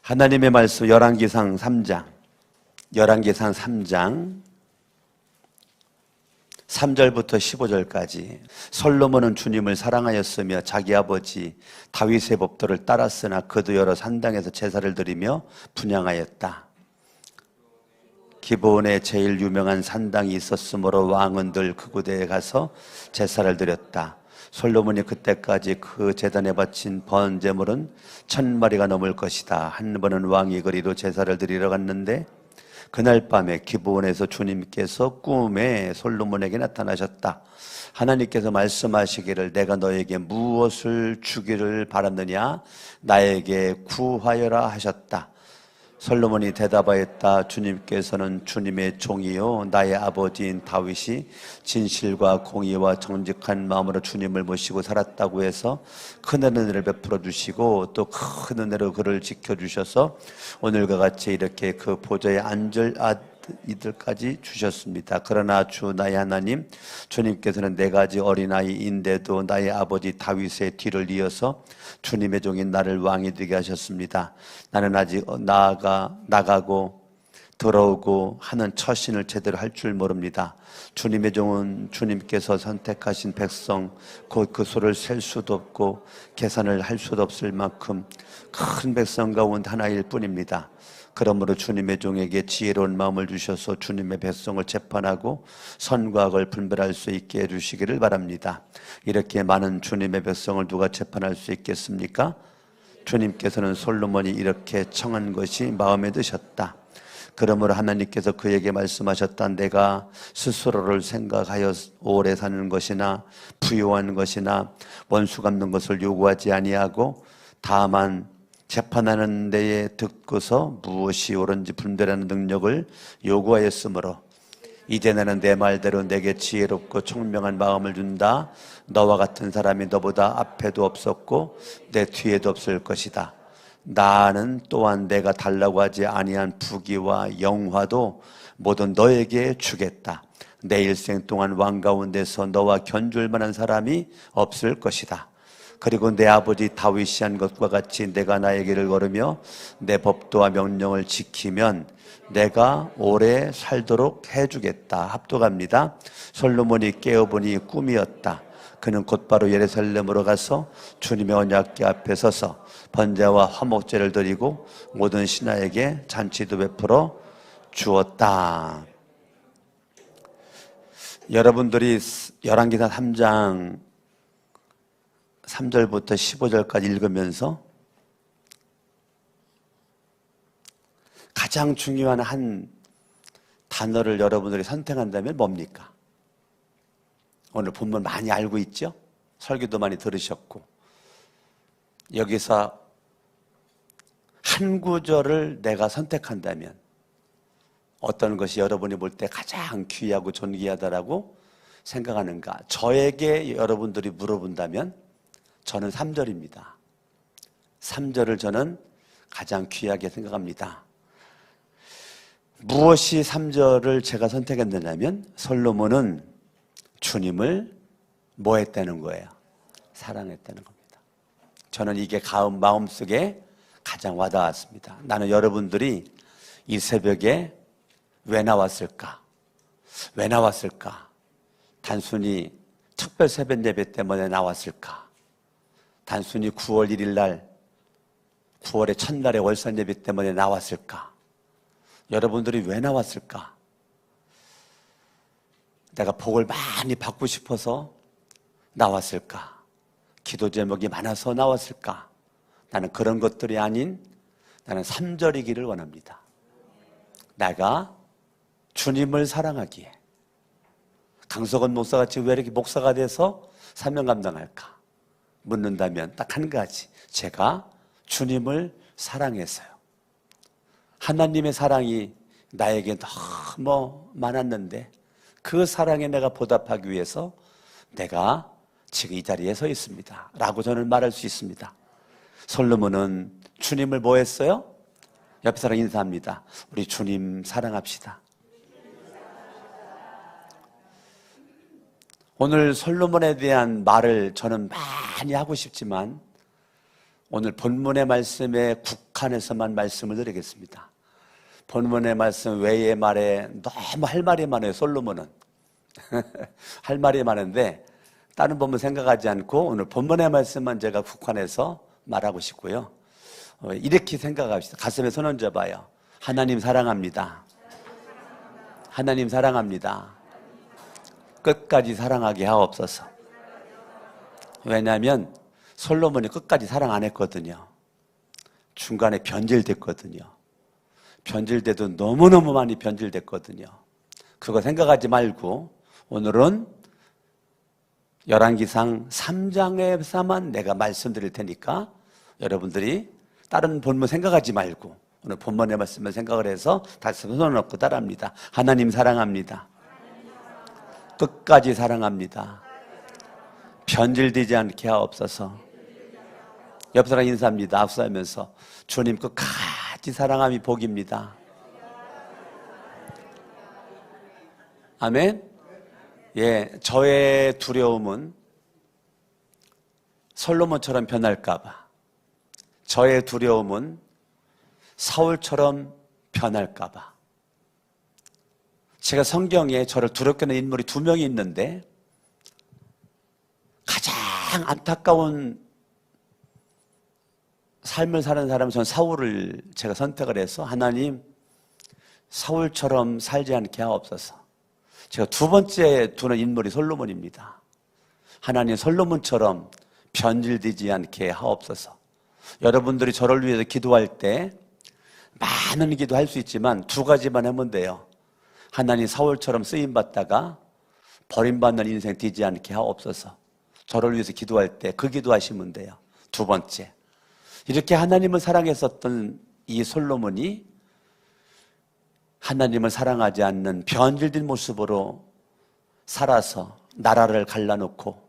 하나님의 말씀 열왕기상 3장 3절부터 15절까지. 솔로몬은 주님을 사랑하였으며 자기 아버지 다윗의 법도를 따랐으나 그도 여러 산당에서 제사를 드리며 분향하였다. 기브온에 제일 유명한 산당이 있었으므로 왕은 늘 그곳에 가서 제사를 드렸다. 솔로몬이 그때까지 그 제단에 바친 번제물은 1000마리가 넘을 것이다. 한 번은 왕이 그리로 제사를 드리러 갔는데 그날 밤에 기브온에서 주님께서 꿈에 솔로몬에게 나타나셨다. 하나님께서 말씀하시기를 내가 너에게 무엇을 주기를 바랐느냐? 나에게 구하여라 하셨다. 솔로몬이 대답하였다. 주님께서는 주님의 종이요 나의 아버지인 다윗이 진실과 공의와 정직한 마음으로 주님을 모시고 살았다고 해서 큰 은혜를 베풀어 주시고 또 큰 은혜로 그를 지켜주셔서 오늘과 같이 이렇게 그 보좌에 앉을 이들까지 주셨습니다. 그러나 주 나의 하나님 주님께서는 4가지 어린아이인데도 나의 아버지 다윗의 뒤를 이어서 주님의 종인 나를 왕이 되게 하셨습니다. 나는 아직 나가고 들어오고 하는 처신을 제대로 할 줄 모릅니다. 주님의 종은 주님께서 선택하신 백성 곧 그 수를 셀 수도 없고 계산을 할 수도 없을 만큼 큰 백성 가운데 하나일 뿐입니다. 그러므로 주님의 종에게 지혜로운 마음을 주셔서 주님의 백성을 재판하고 선과 악을 분별할 수 있게 해주시기를 바랍니다. 이렇게 많은 주님의 백성을 누가 재판할 수 있겠습니까? 주님께서는 솔로몬이 이렇게 청한 것이 마음에 드셨다. 그러므로 하나님께서 그에게 말씀하셨다. 내가 스스로를 생각하여 오래 사는 것이나 부유한 것이나 원수 갚는 것을 요구하지 아니하고 다만 재판하는 데에 듣고서 무엇이 옳은지 분별하는 능력을 요구하였으므로 이제 나는 내 말대로 내게 지혜롭고 총명한 마음을 준다. 너와 같은 사람이 너보다 앞에도 없었고 내 뒤에도 없을 것이다. 나는 또한 내가 달라고 하지 아니한 부귀와 영화도 모두 너에게 주겠다. 내 일생 동안 왕 가운데서 너와 견줄 만한 사람이 없을 것이다. 그리고 내 아버지 다윗이 한 것과 같이 내가 나의 길을 걸으며 내 법도와 명령을 지키면 내가 오래 살도록 해주겠다. 합독합니다. 솔로몬이 깨어보니 꿈이었다. 그는 곧바로 예루살렘으로 가서 주님의 언약궤 앞에 서서 번제와 화목제를 드리고 모든 신하에게 잔치도 베풀어 주었다. 여러분들이 열왕기상 3장 3절부터 15절까지 읽으면서 가장 중요한 한 단어를 여러분들이 선택한다면 뭡니까? 오늘 본문 많이 알고 있죠? 설교도 많이 들으셨고 여기서 한 구절을 내가 선택한다면 어떤 것이 여러분이 볼 때 가장 귀하고 존귀하다라고 생각하는가? 저에게 여러분들이 물어본다면 저는 3절입니다. 3절을 저는 가장 귀하게 생각합니다. 무엇이 3절을 제가 선택했느냐면 솔로몬은 주님을 뭐 했다는 거예요? 사랑했다는 겁니다. 저는 이게 마음속에 가장 와닿았습니다. 나는 여러분들이 이 새벽에 왜 나왔을까? 왜 나왔을까? 단순히 특별 새벽 예배 때문에 나왔을까? 단순히 9월 1일 날 9월의 첫날의 월선 예배 때문에 나왔을까? 여러분들이 왜 나왔을까? 내가 복을 많이 받고 싶어서 나왔을까? 기도 제목이 많아서 나왔을까? 나는 그런 것들이 아닌 나는 3절이기를 원합니다. 내가 주님을 사랑하기에 강석원 목사같이 왜 이렇게 목사가 돼서 사명 감당할까? 묻는다면 딱 한 가지, 제가 주님을 사랑해서요. 하나님의 사랑이 나에게 너무 많았는데 그 사랑에 내가 보답하기 위해서 내가 지금 이 자리에 서 있습니다 라고 저는 말할 수 있습니다. 솔로몬은 주님을 뭐 했어요? 옆 사람 인사합니다. 우리 주님 사랑합시다. 오늘 솔로몬에 대한 말을 저는 많이 하고 싶지만 오늘 본문의 말씀에 국한해서만 말씀을 드리겠습니다. 본문의 말씀 외의 말에 너무 할 말이 많아요. 솔로몬은 할 말이 많은데 다른 본문 생각하지 않고 오늘 본문의 말씀만 제가 국한해서 말하고 싶고요. 이렇게 생각합시다. 가슴에 손 얹어봐요. 하나님 사랑합니다. 하나님 사랑합니다. 끝까지 사랑하게 하옵소서. 왜냐하면 솔로몬이 끝까지 사랑 안 했거든요. 중간에 변질됐거든요. 변질돼도 너무너무 많이 변질됐거든요. 그거 생각하지 말고 오늘은 열왕기상 3장에서만 내가 말씀드릴 테니까 여러분들이 다른 본문 생각하지 말고 오늘 본문의 말씀을 생각을 해서 다시 손을 얹고 따라합니다. 하나님 사랑합니다. 끝까지 사랑합니다. 변질되지 않게 하옵소서. 옆 사람 인사합니다. 악수하면서 주님 끝까지 사랑함이 복입니다. 아멘. 예, 저의 두려움은 솔로몬처럼 변할까봐, 저의 두려움은 사울처럼 변할까봐. 제가 성경에 저를 두렵게 하는 인물이 2명이 있는데 가장 안타까운 삶을 사는 사람은 전 사울을 제가 선택을 해서 하나님 사울처럼 살지 않게 하옵소서. 제가 두 번째 두는 인물이 솔로몬입니다. 하나님 솔로몬처럼 변질되지 않게 하옵소서. 여러분들이 저를 위해서 기도할 때 많은 기도할 수 있지만 2가지만 하면 돼요. 하나님 사울처럼 쓰임받다가 버림받는 인생 되지 않게 하옵소서. 저를 위해서 기도할 때 그 기도하시면 돼요. 2번째, 이렇게 하나님을 사랑했었던 이 솔로몬이 하나님을 사랑하지 않는 변질된 모습으로 살아서 나라를 갈라놓고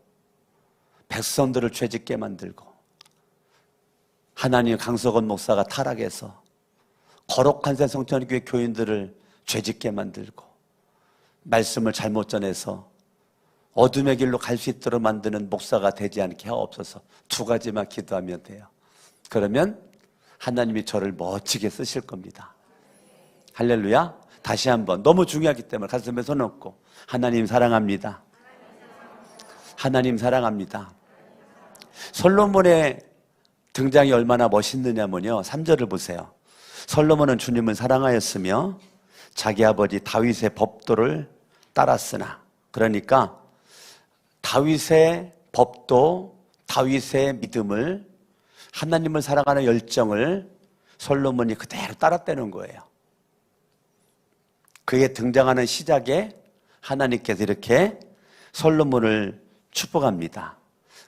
백성들을 죄짓게 만들고 하나님 강석원 목사가 타락해서 거룩한 새성천교회 교인들을 죄짓게 만들고 말씀을 잘못 전해서 어둠의 길로 갈 수 있도록 만드는 목사가 되지 않게 하옵소서. 2가지만 기도하면 돼요. 그러면 하나님이 저를 멋지게 쓰실 겁니다. 할렐루야. 다시 한번, 너무 중요하기 때문에 가슴에 손 얹고 하나님 사랑합니다. 하나님 사랑합니다. 솔로몬의 등장이 얼마나 멋있느냐면요, 3절을 보세요. 솔로몬은 주님을 사랑하였으며 자기 아버지 다윗의 법도를 따랐으나, 그러니까 다윗의 법도, 다윗의 믿음을, 하나님을 사랑하는 열정을 솔로몬이 그대로 따랐다는 거예요. 그의 등장하는 시작에 하나님께서 이렇게 솔로몬을 축복합니다.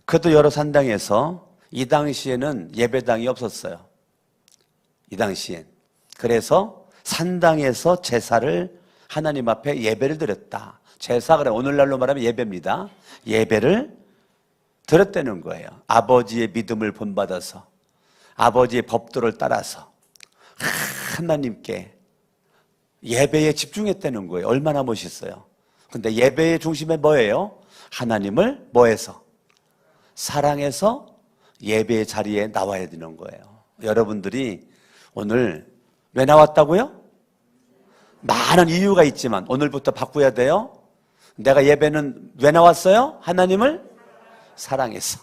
그도 여러 산당에서, 이 당시에는 예배당이 없었어요. 이 당시엔. 그래서 산당에서 제사를 하나님 앞에 예배를 드렸다. 제사, 그래 오늘날로 말하면 예배입니다. 예배를 드렸다는 거예요. 아버지의 믿음을 본받아서, 아버지의 법도를 따라서 하나님께 예배에 집중했다는 거예요. 얼마나 멋있어요. 근데 예배의 중심에 뭐예요? 하나님을 뭐해서? 사랑해서 예배의 자리에 나와야 되는 거예요. 여러분들이 오늘 왜 나왔다고요? 많은 이유가 있지만 오늘부터 바꿔야 돼요. 내가 예배는 왜 나왔어요? 하나님을 사랑해서.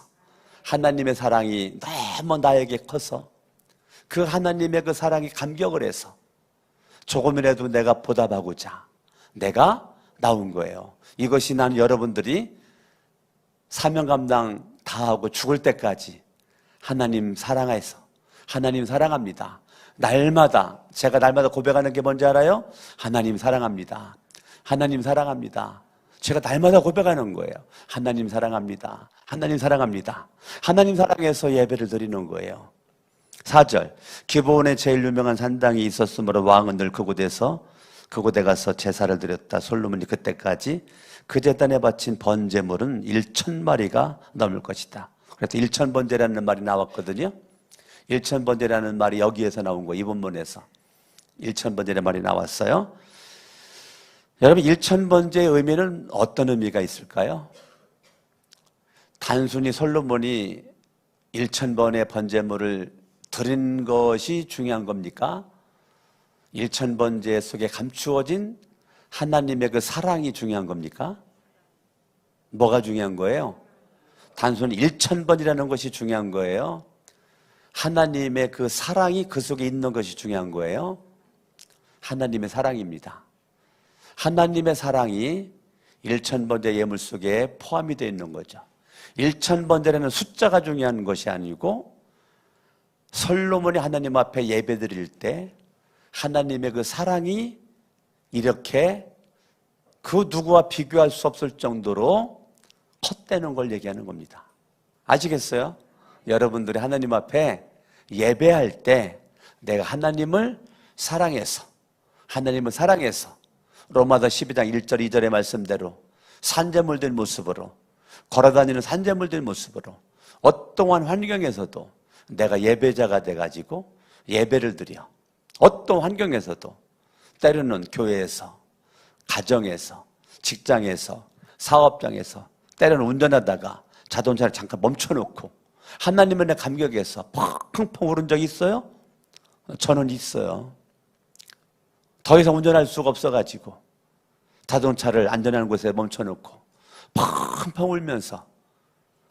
하나님의 사랑이 너무 나에게 커서 그 하나님의 그 사랑이 감격을 해서 조금이라도 내가 보답하고자 내가 나온 거예요. 이것이 나는 여러분들이 사명 감당 다 하고 죽을 때까지 하나님 사랑해서, 하나님 사랑합니다. 날마다, 제가 날마다 고백하는 게 뭔지 알아요? 하나님 사랑합니다. 하나님 사랑합니다. 제가 날마다 고백하는 거예요. 하나님 사랑합니다. 하나님 사랑합니다. 하나님 사랑해서 예배를 드리는 거예요. 4절, 기브온에 제일 유명한 산당이 있었으므로 왕은 늘 그곳에 가서 제사를 드렸다. 솔로몬이 그때까지 그 제단에 바친 번제물은 1,000마리가 넘을 것이다. 그래서 1,000번제라는 말이 나왔거든요. 1,000번제라는 말이 여기에서 나온 거예요. 이 본문에서 1,000번제라는 말이 나왔어요. 여러분, 1,000번제의 의미는 어떤 의미가 있을까요? 단순히 솔로몬이 1,000번의 번제물을 드린 것이 중요한 겁니까? 일천번제 속에 감추어진 하나님의 그 사랑이 중요한 겁니까? 뭐가 중요한 거예요? 단순히 일천번이라는 것이 중요한 거예요? 하나님의 그 사랑이 그 속에 있는 것이 중요한 거예요? 하나님의 사랑입니다. 하나님의 사랑이 일천번제 예물 속에 포함이 되어 있는 거죠. 일천번제라는 숫자가 중요한 것이 아니고 솔로몬이 하나님 앞에 예배드릴 때 하나님의 그 사랑이 이렇게 그 누구와 비교할 수 없을 정도로 컸다는 걸 얘기하는 겁니다. 아시겠어요? 여러분들이 하나님 앞에 예배할 때 내가 하나님을 사랑해서 로마서 12장 1절 2절의 말씀대로 산재물된 모습으로 걸어다니는 산재물된 모습으로 어떠한 환경에서도 내가 예배자가 돼가지고 예배를 드려 어떤 환경에서도 때로는 교회에서 가정에서 직장에서 사업장에서 때로는 운전하다가 자동차를 잠깐 멈춰놓고 하나님의 내 감격에서 펑펑 울은 적 있어요? 저는 있어요. 더 이상 운전할 수가 없어가지고 자동차를 안전한 곳에 멈춰놓고 펑펑 울면서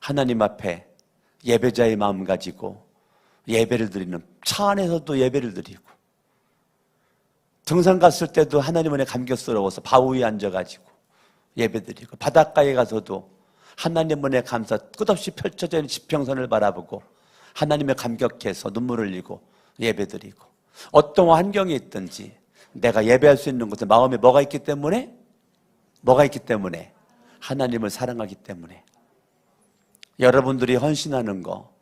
하나님 앞에 예배자의 마음 가지고 예배를 드리는, 차 안에서도 예배를 드리고 등산 갔을 때도 하나님 은혜 감격스러워서 바위 위에 앉아가지고 예배드리고 바닷가에 가서도 하나님 은혜 감사 끝없이 펼쳐져 있는 지평선을 바라보고 하나님의 감격해서 눈물을 흘리고 예배드리고 어떤 환경에 있든지 내가 예배할 수 있는 곳에 마음에 뭐가 있기 때문에? 하나님을 사랑하기 때문에. 여러분들이 헌신하는 거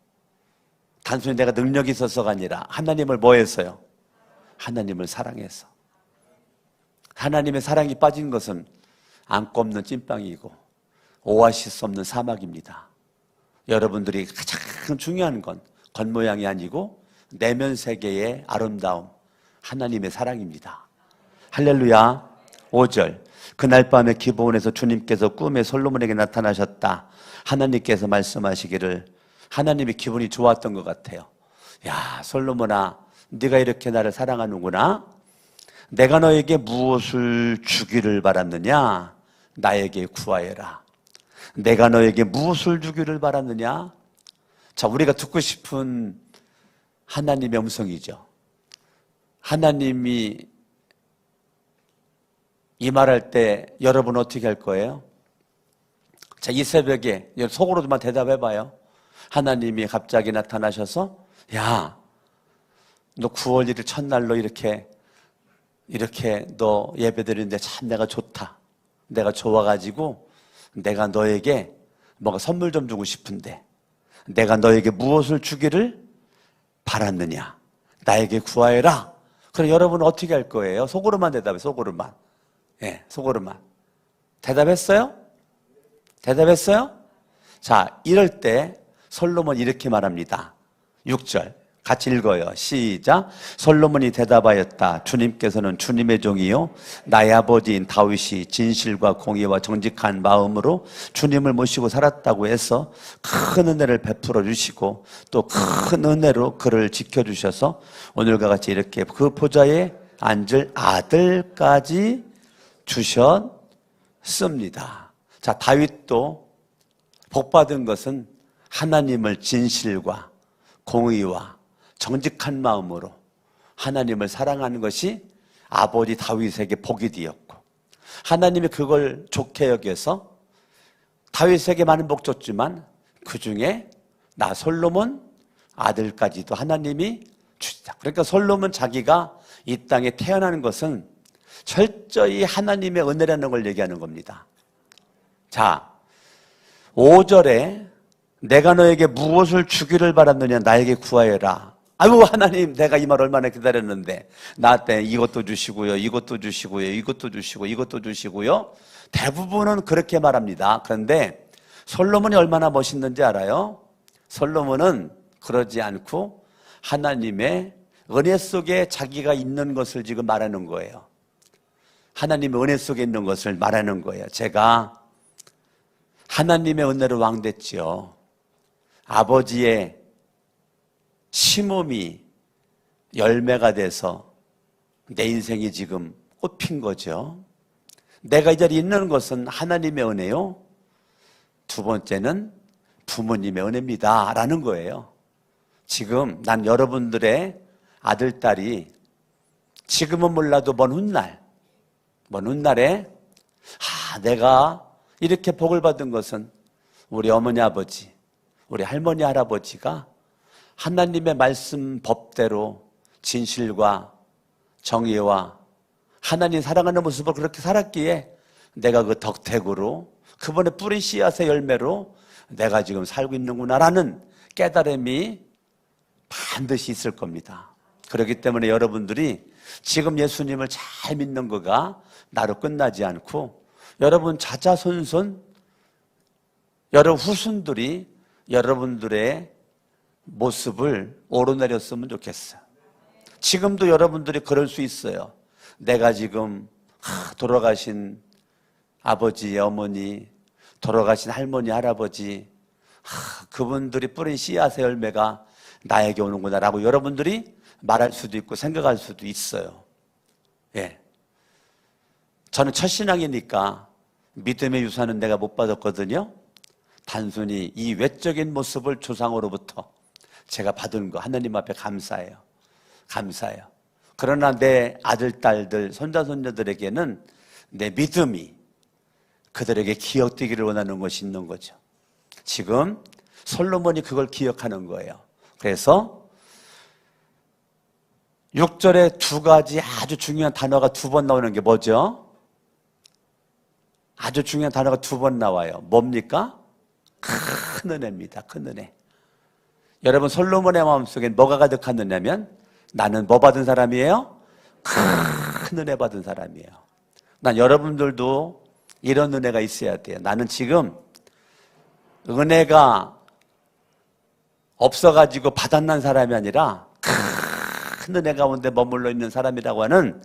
단순히 내가 능력이 있어서가 아니라 하나님을 뭐 해서요? 하나님을 사랑해서. 하나님의 사랑이 빠진 것은 안고 없는 찐빵이고 오아시스 없는 사막입니다. 여러분들이 가장 중요한 건 겉모양이 아니고 내면 세계의 아름다움, 하나님의 사랑입니다. 할렐루야. 5절. 그날 밤에 기브온에서 주님께서 꿈에 솔로몬에게 나타나셨다. 하나님께서 말씀하시기를, 하나님의 기분이 좋았던 것 같아요. 야, 솔로몬아, 네가 이렇게 나를 사랑하는구나. 내가 너에게 무엇을 주기를 바랐느냐? 나에게 구하여라. 내가 너에게 무엇을 주기를 바랐느냐? 자, 우리가 듣고 싶은 하나님의 음성이죠. 하나님이 이 말할 때 여러분 어떻게 할 거예요? 자, 이 새벽에 속으로만 대답해봐요. 하나님이 갑자기 나타나셔서 야, 너 9월 1일 첫날로 이렇게 너 예배드리는데 참 내가 좋다. 내가 좋아가지고 내가 너에게 뭔가 선물 좀 주고 싶은데 내가 너에게 무엇을 주기를 바랐느냐? 나에게 구하여라. 그럼 여러분은 어떻게 할 거예요? 속으로만 대답해, 속으로만. 예, 속으로만. 대답했어요? 자, 이럴 때 솔로몬 이렇게 말합니다. 6절 같이 읽어요. 시작. 솔로몬이 대답하였다. 주님께서는 주님의 종이요 나의 아버지인 다윗이 진실과 공의와 정직한 마음으로 주님을 모시고 살았다고 해서 큰 은혜를 베풀어 주시고 또 큰 은혜로 그를 지켜주셔서 오늘과 같이 이렇게 그 보좌에 앉을 아들까지 주셨습니다. 자, 다윗도 복받은 것은 하나님을 진실과 공의와 정직한 마음으로 하나님을 사랑하는 것이 아버지 다윗에게 복이 되었고 하나님이 그걸 좋게 여겨서 다윗에게 많은 복 줬지만 그 중에 나 솔로몬 아들까지도 하나님이 주시다. 그러니까 솔로몬 자기가 이 땅에 태어나는 것은 철저히 하나님의 은혜라는 걸 얘기하는 겁니다. 자, 5절에 내가 너에게 무엇을 주기를 바랐느냐 나에게 구하여라. 아이고 하나님, 내가 이 말 얼마나 기다렸는데 나한테 이것도 주시고요, 이것도 주시고요, 이것도 주시고 이것도 주시고요. 대부분은 그렇게 말합니다. 그런데 솔로몬이 얼마나 멋있는지 알아요? 솔로몬은 그러지 않고 하나님의 은혜 속에 자기가 있는 것을 지금 말하는 거예요. 하나님의 은혜 속에 있는 것을 말하는 거예요. 제가 하나님의 은혜로 왕 됐지요. 아버지의 심음이 열매가 돼서 내 인생이 지금 꽃핀 거죠. 내가 이 자리에 있는 것은 하나님의 은혜요. 두 번째는 부모님의 은혜입니다 라는 거예요. 지금 난 여러분들의 아들, 딸이 지금은 몰라도 먼 훗날에 내가 이렇게 복을 받은 것은 우리 어머니, 아버지, 우리 할머니, 할아버지가 하나님의 말씀 법대로 진실과 정의와 하나님 사랑하는 모습을 그렇게 살았기에 내가 그 덕택으로 그분의 뿌린 씨앗의 열매로 내가 지금 살고 있는구나라는 깨달음이 반드시 있을 겁니다. 그렇기 때문에 여러분들이 지금 예수님을 잘 믿는 거가 나로 끝나지 않고 여러분 자자손손 여러분 후손들이 여러분들의 모습을 오르내렸으면 좋겠어요. 지금도 여러분들이 그럴 수 있어요. 내가 지금 돌아가신 아버지, 어머니, 돌아가신 할머니, 할아버지 그분들이 뿌린 씨앗의 열매가 나에게 오는구나 라고 여러분들이 말할 수도 있고 생각할 수도 있어요. 예. 저는 첫신앙이니까 믿음의 유산은 내가 못 받았거든요. 단순히 이 외적인 모습을 조상으로부터 제가 받은 거 하나님 앞에 감사해요. 그러나 내 아들, 딸들, 손자, 손녀들에게는 내 믿음이 그들에게 기억되기를 원하는 것이 있는 거죠. 지금 솔로몬이 그걸 기억하는 거예요. 그래서 6절에 두 가지 아주 중요한 단어가 두 번 나오는 게 뭐죠? 아주 중요한 단어가 두 번 나와요. 뭡니까? 큰 은혜입니다. 큰 은혜. 여러분 솔로몬의 마음속엔 뭐가 가득하느냐면 나는 뭐 받은 사람이에요? 큰 은혜 받은 사람이에요. 난 여러분들도 이런 은혜가 있어야 돼요. 나는 지금 은혜가 없어가지고 바닥난 사람이 아니라 큰 은혜 가운데 머물러 있는 사람이라고 하는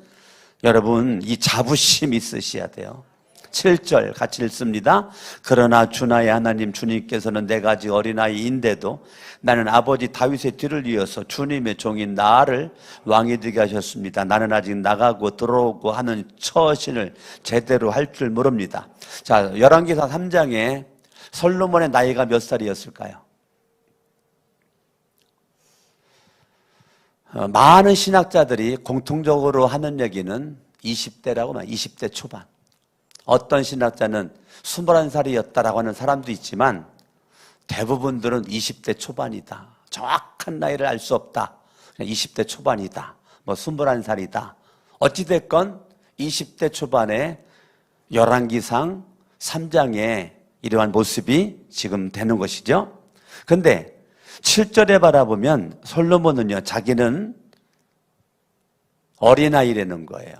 여러분 이 자부심이 있으셔야 돼요. 7절 같이 읽습니다. 그러나 주 나의 하나님 주님께서는 내가 아직 어린아이인데도 나는 아버지 다윗의 뒤를 이어서 주님의 종인 나를 왕이 되게 하셨습니다. 나는 아직 나가고 들어오고 하는 처신을 제대로 할 줄 모릅니다. 자, 열왕기상 3장에 솔로몬의 나이가 몇 살이었을까요? 많은 신학자들이 공통적으로 하는 얘기는 20대라고 말, 20대 초반. 어떤 신학자는 21살이었다라고 하는 사람도 있지만 대부분들은 20대 초반이다. 정확한 나이를 알 수 없다. 20대 초반이다. 21살이다. 어찌됐건 20대 초반에 열왕기상 3장에 이러한 모습이 지금 되는 것이죠. 근데 7절에 바라보면 솔로몬은요, 자기는 어린아이라는 거예요.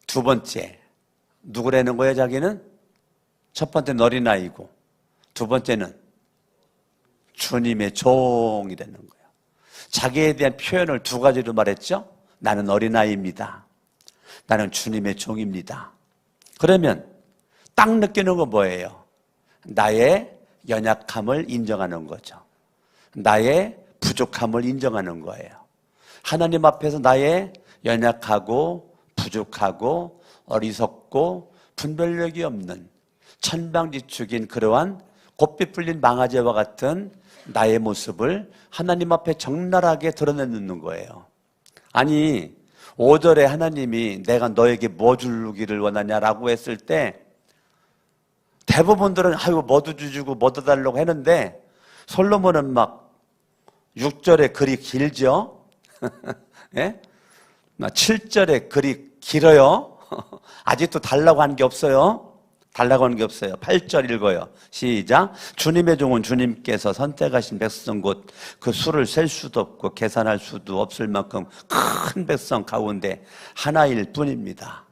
두 번째, 누구라는 거예요, 자기는? 첫 번째는 어린아이고, 두 번째는 주님의 종이라는 거예요. 자기에 대한 표현을 두 가지로 말했죠. 나는 어린아이입니다. 나는 주님의 종입니다. 그러면 딱 느끼는 건 뭐예요? 나의 연약함을 인정하는 거죠. 나의 부족함을 인정하는 거예요. 하나님 앞에서 나의 연약하고 부족하고 어리석고 분별력이 없는 천방지축인 그러한 곱비 풀린 망아지와 같은 나의 모습을 하나님 앞에 적나라하게 드러내는 거예요. 아니 5절에 하나님이 내가 너에게 뭐 주기를 원하냐라고 했을 때 대부분들은 아이고 뭐도 주고 뭐도 달라고 했는데 솔로몬은 막 6절에 글이 길죠. 예? 7절에 글이 길어요. 아직도 달라고 하는 게 없어요. 8절 읽어요. 시작. 주님의 종은 주님께서 선택하신 백성 곧 그 수를 셀 수도 없고 계산할 수도 없을 만큼 큰 백성 가운데 하나일 뿐입니다.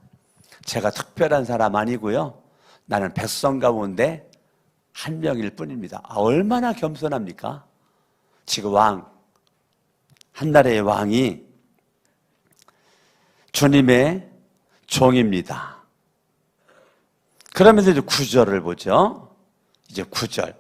제가 특별한 사람 아니고요. 나는 백성 가운데 한 명일 뿐입니다. 얼마나 겸손합니까? 지금 한 나라의 왕이 주님의 종입니다. 그러면서 이제 9절을 보죠. 이제 9절.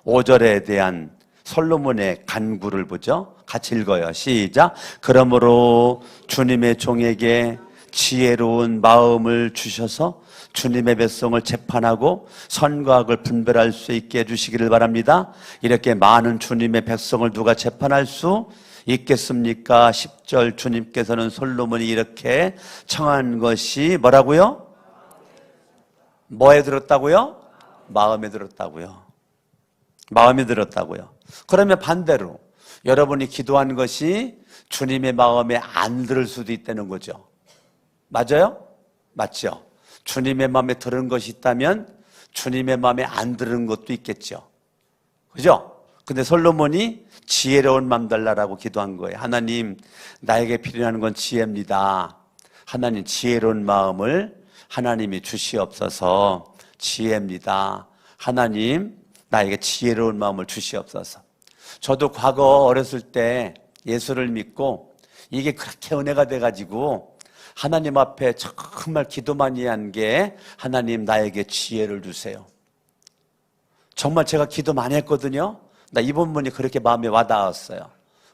5절에 대한 솔로몬의 간구를 보죠. 같이 읽어요. 시작. 그러므로 주님의 종에게 지혜로운 마음을 주셔서 주님의 백성을 재판하고 선과 악을 분별할 수 있게 해주시기를 바랍니다. 이렇게 많은 주님의 백성을 누가 재판할 수 있겠습니까? 10절 주님께서는 솔로몬이 이렇게 청한 것이 뭐라고요? 뭐에 들었다고요? 마음에 들었다고요. 마음에 들었다고요. 그러면 반대로 여러분이 기도한 것이 주님의 마음에 안 들을 수도 있다는 거죠. 맞아요? 맞죠? 주님의 마음에 들은 것이 있다면 주님의 마음에 안 들은 것도 있겠죠. 그죠? 근데 솔로몬이 지혜로운 마음 달라라고 기도한 거예요. 하나님, 나에게 필요한 건 지혜입니다. 하나님, 지혜로운 마음을 하나님이 주시옵소서. 지혜입니다. 하나님, 나에게 지혜로운 마음을 주시옵소서. 저도 과거 어렸을 때 예수를 믿고 이게 그렇게 은혜가 돼가지고 하나님 앞에 정말 기도 많이 한 게 하나님 나에게 지혜를 주세요. 정말 제가 기도 많이 했거든요. 나 이번 분이 그렇게 마음에 와닿았어요.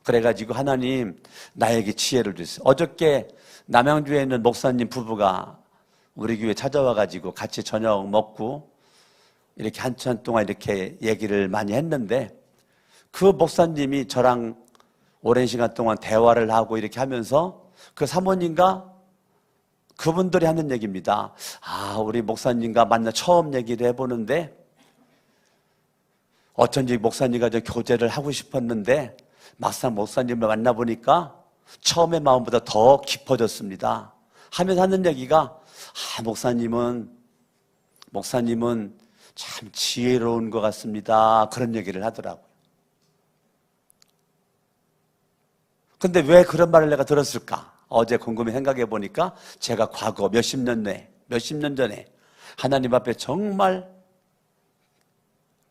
그래가지고 하나님 나에게 지혜를 주세요. 어저께 남양주에 있는 목사님 부부가 우리 교회 찾아와가지고 같이 저녁 먹고 이렇게 한참 동안 이렇게 얘기를 많이 했는데 그 목사님이 저랑 오랜 시간 동안 대화를 하고 이렇게 하면서 그 사모님과 그분들이 하는 얘기입니다. 우리 목사님과 만나 처음 얘기를 해보는데 어쩐지 목사님과 좀 교제를 하고 싶었는데 막상 목사님을 만나보니까 처음의 마음보다 더 깊어졌습니다. 하면서 하는 얘기가 목사님은 참 지혜로운 것 같습니다. 그런 얘기를 하더라고요. 근데 왜 그런 말을 내가 들었을까? 어제 곰곰이 생각해 보니까 제가 과거 몇십 년 전에 하나님 앞에 정말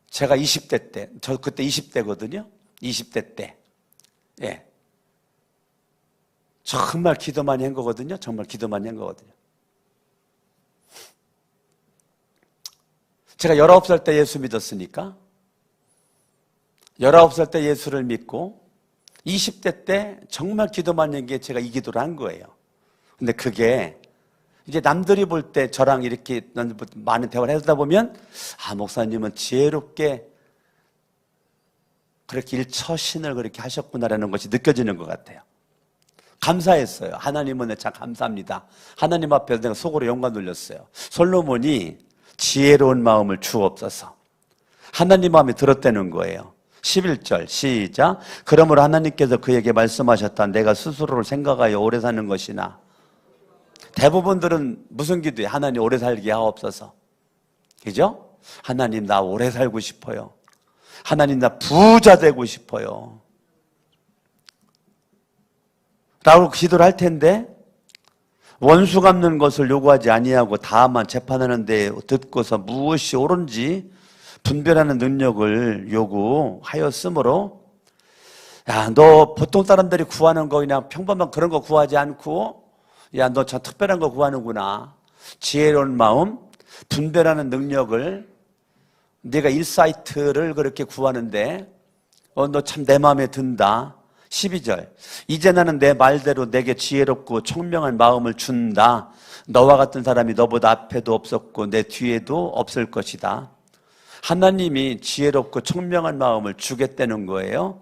제가 20대 때, 저 그때 20대거든요. 20대 때. 예. 정말 기도 많이 한 거거든요. 정말 기도 많이 한 거거든요. 제가 19살 때 예수 믿었으니까 19살 때 예수를 믿고 20대 때 정말 기도 많이 한 게 제가 이 기도를 한 거예요. 근데 그게 이제 남들이 볼 때 저랑 이렇게 많은 대화를 하다 보면 목사님은 지혜롭게 그렇게 일처신을 그렇게 하셨구나라는 것이 느껴지는 것 같아요. 감사했어요. 하나님은 참 감사합니다. 하나님 앞에서 내가 속으로 영광 돌렸어요. 솔로몬이 지혜로운 마음을 주옵소서. 하나님 마음에 들었다는 거예요. 11절 시작. 그러므로 하나님께서 그에게 말씀하셨다. 내가 스스로를 생각하여 오래 사는 것이나. 대부분들은 무슨 기도해? 하나님 오래 살게 하옵소서. 그죠? 하나님 나 오래 살고 싶어요. 하나님 나 부자 되고 싶어요. 라고 기도를 할 텐데 원수 갚는 것을 요구하지 아니하고 다만 재판하는 데 듣고서 무엇이 옳은지 분별하는 능력을 요구하였으므로 너 보통 사람들이 구하는 거 그냥 평범한 그런 거 구하지 않고 너 참 특별한 거 구하는구나. 지혜로운 마음, 분별하는 능력을 네가 인사이트를 그렇게 구하는데 너 참 내 마음에 든다. 12절 이제 나는 내 말대로 내게 지혜롭고 총명한 마음을 준다. 너와 같은 사람이 너보다 앞에도 없었고 내 뒤에도 없을 것이다. 하나님이 지혜롭고 총명한 마음을 주겠다는 거예요.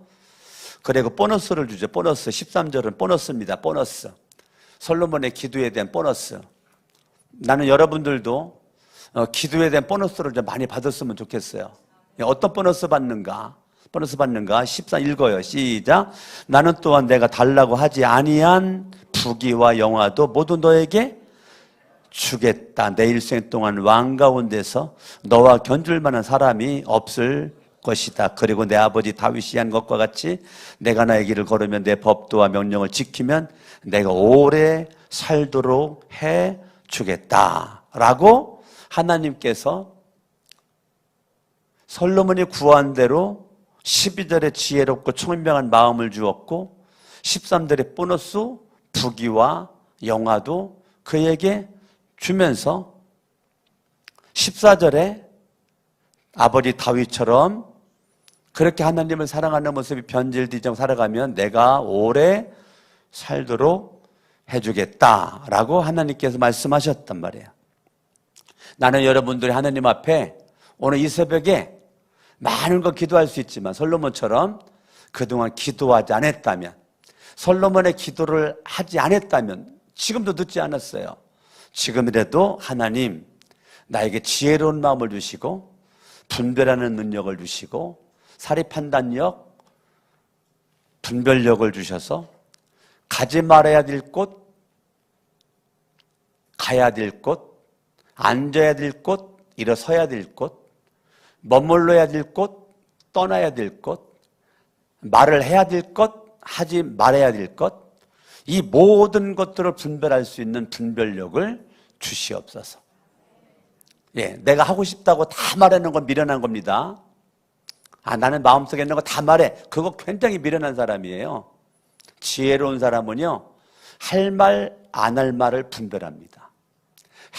그리고 보너스를 주죠. 보너스 13절은 보너스입니다. 보너스. 솔로몬의 기도에 대한 보너스. 나는 여러분들도 기도에 대한 보너스를 좀 많이 받았으면 좋겠어요. 어떤 보너스 받는가? 14 읽어요. 시작. 나는 또한 내가 달라고 하지 아니한 부귀와 영화도 모두 너에게 주겠다. 내 일생 동안 왕 가운데서 너와 견줄 만한 사람이 없을 것이다. 그리고 내 아버지 다윗이 한 것과 같이 내가 나의 길을 걸으면 내 법도와 명령을 지키면 내가 오래 살도록 해 주겠다. 라고 하나님께서 솔로몬이 구한 대로 12절에 지혜롭고 총명한 마음을 주었고 13절에 보너스 부귀와 영화도 그에게 주면서 14절에 아버지 다윗처럼 그렇게 하나님을 사랑하는 모습이 변질되지 살아가면 내가 오래 살도록 해주겠다라고 하나님께서 말씀하셨단 말이에요. 나는 여러분들이 하나님 앞에 오늘 이 새벽에 많은 거 기도할 수 있지만 솔로몬처럼 그동안 기도하지 않았다면, 솔로몬의 기도를 하지 않았다면 지금도 늦지 않았어요. 지금이라도 하나님 나에게 지혜로운 마음을 주시고 분별하는 능력을 주시고 사리 판단력, 분별력을 주셔서 가지 말아야 될 곳, 가야 될 곳, 앉아야 될 곳, 일어서야 될 곳, 머물러야 될 곳, 떠나야 될 곳, 말을 해야 될 것, 하지 말아야 될 것, 이 모든 것들을 분별할 수 있는 분별력을 주시옵소서. 예, 내가 하고 싶다고 다 말하는 건 미련한 겁니다. 나는 마음속에 있는 거 다 말해. 그거 굉장히 미련한 사람이에요. 지혜로운 사람은요, 할 말, 안 할 말을 분별합니다.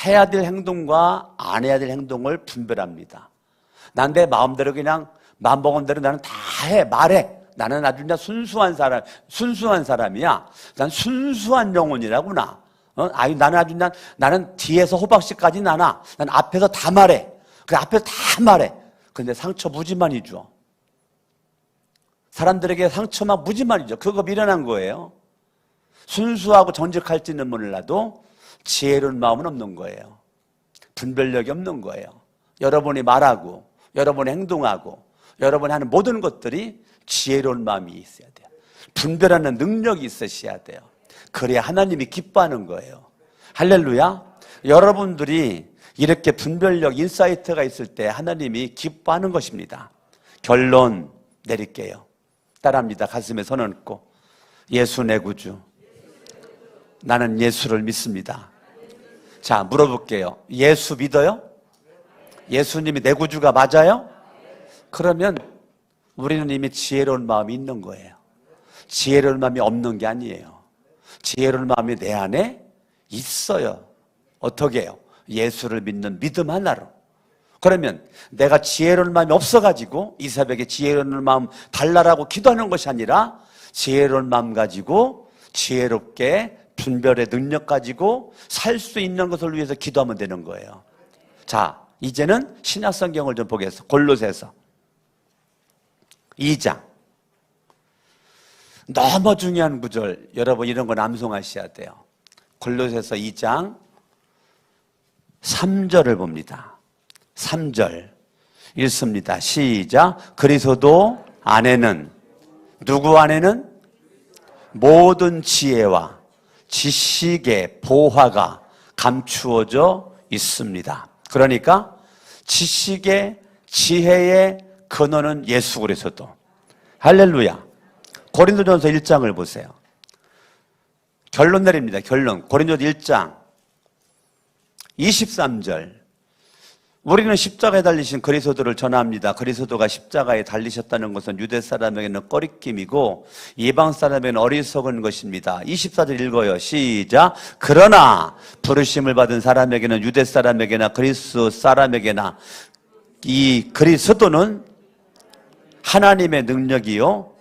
해야 될 행동과 안 해야 될 행동을 분별합니다. 난 내 마음대로 그냥 마음먹은 대로 나는 다 해, 말해. 나는 아주 그냥 순수한 사람이야. 난 순수한 영혼이라구나. 나는 아주 나는 뒤에서 호박씨까지 나나. 난 앞에서 다 말해. 그래, 앞에서 다 말해. 근데 상처 무지 많이 줘. 사람들에게 상처만 무지 많이 줘. 그거 미련한 거예요. 순수하고 정직할지는 몰라도 지혜로운 마음은 없는 거예요. 분별력이 없는 거예요. 여러분이 말하고, 여러분이 행동하고, 여러분이 하는 모든 것들이 지혜로운 마음이 있어야 돼요. 분별하는 능력이 있으셔야 돼요. 그래야 하나님이 기뻐하는 거예요. 할렐루야. 여러분들이 이렇게 분별력, 인사이트가 있을 때 하나님이 기뻐하는 것입니다. 결론 내릴게요. 따라합니다. 가슴에 손 얹고, 예수 내 구주. 나는 예수를 믿습니다. 자, 물어볼게요. 예수 믿어요? 예수님이 내 구주가 맞아요? 그러면 우리는 이미 지혜로운 마음이 있는 거예요. 지혜로운 마음이 없는 게 아니에요. 지혜로운 마음이 내 안에 있어요. 어떻게 해요? 예수를 믿는 믿음 하나로. 그러면 내가 지혜로운 마음이 없어가지고 이 새벽에 지혜로운 마음 달라라고 기도하는 것이 아니라 지혜로운 마음 가지고 지혜롭게 분별의 능력 가지고 살 수 있는 것을 위해서 기도하면 되는 거예요. 자, 이제는 신약 성경을 좀 보겠습니다. 골로새서 2장. 너무 중요한 구절, 여러분 이런 거 암송하셔야 돼요. 골로새서 2장 3절을 봅니다. 3절 읽습니다. 시작. 그리스도 안에는, 누구 안에는? 모든 지혜와 지식의 보화가 감추어져 있습니다. 그러니까 지식의, 지혜의 근원은 예수 그리스도. 할렐루야. 고린도전서 1장을 보세요. 결론 내립니다. 결론. 고린도전서 1장 23절. 우리는 십자가에 달리신 그리스도를 전합니다. 그리스도가 십자가에 달리셨다는 것은 유대 사람에게는 꺼리낌이고 이방 사람에게는 어리석은 것입니다. 24절 읽어요. 시작. 그러나 부르심을 받은 사람에게는, 유대 사람에게나 그리스 사람에게나 이 그리스도는 하나님의 능력이요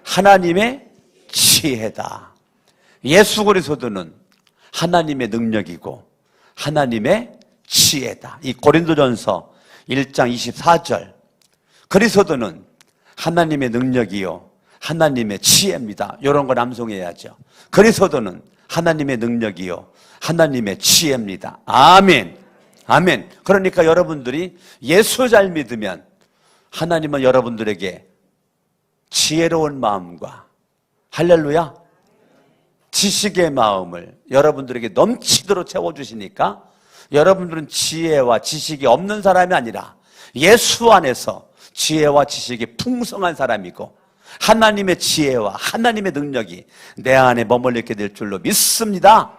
하나님의 지혜다. 예수 그리스도는 하나님의 능력이고 하나님의 지혜다. 이 고린도전서 1장 24절. 그리스도는 하나님의 능력이요 하나님의 지혜입니다. 이런 걸 암송해야죠. 그리스도는 하나님의 능력이요 하나님의 지혜입니다. 아멘. 아멘. 그러니까 여러분들이 예수 잘 믿으면 하나님은 여러분들에게 지혜로운 마음과, 할렐루야, 지식의 마음을 여러분들에게 넘치도록 채워주시니까 여러분들은 지혜와 지식이 없는 사람이 아니라 예수 안에서 지혜와 지식이 풍성한 사람이고 하나님의 지혜와 하나님의 능력이 내 안에 머물러 있게 될 줄로 믿습니다.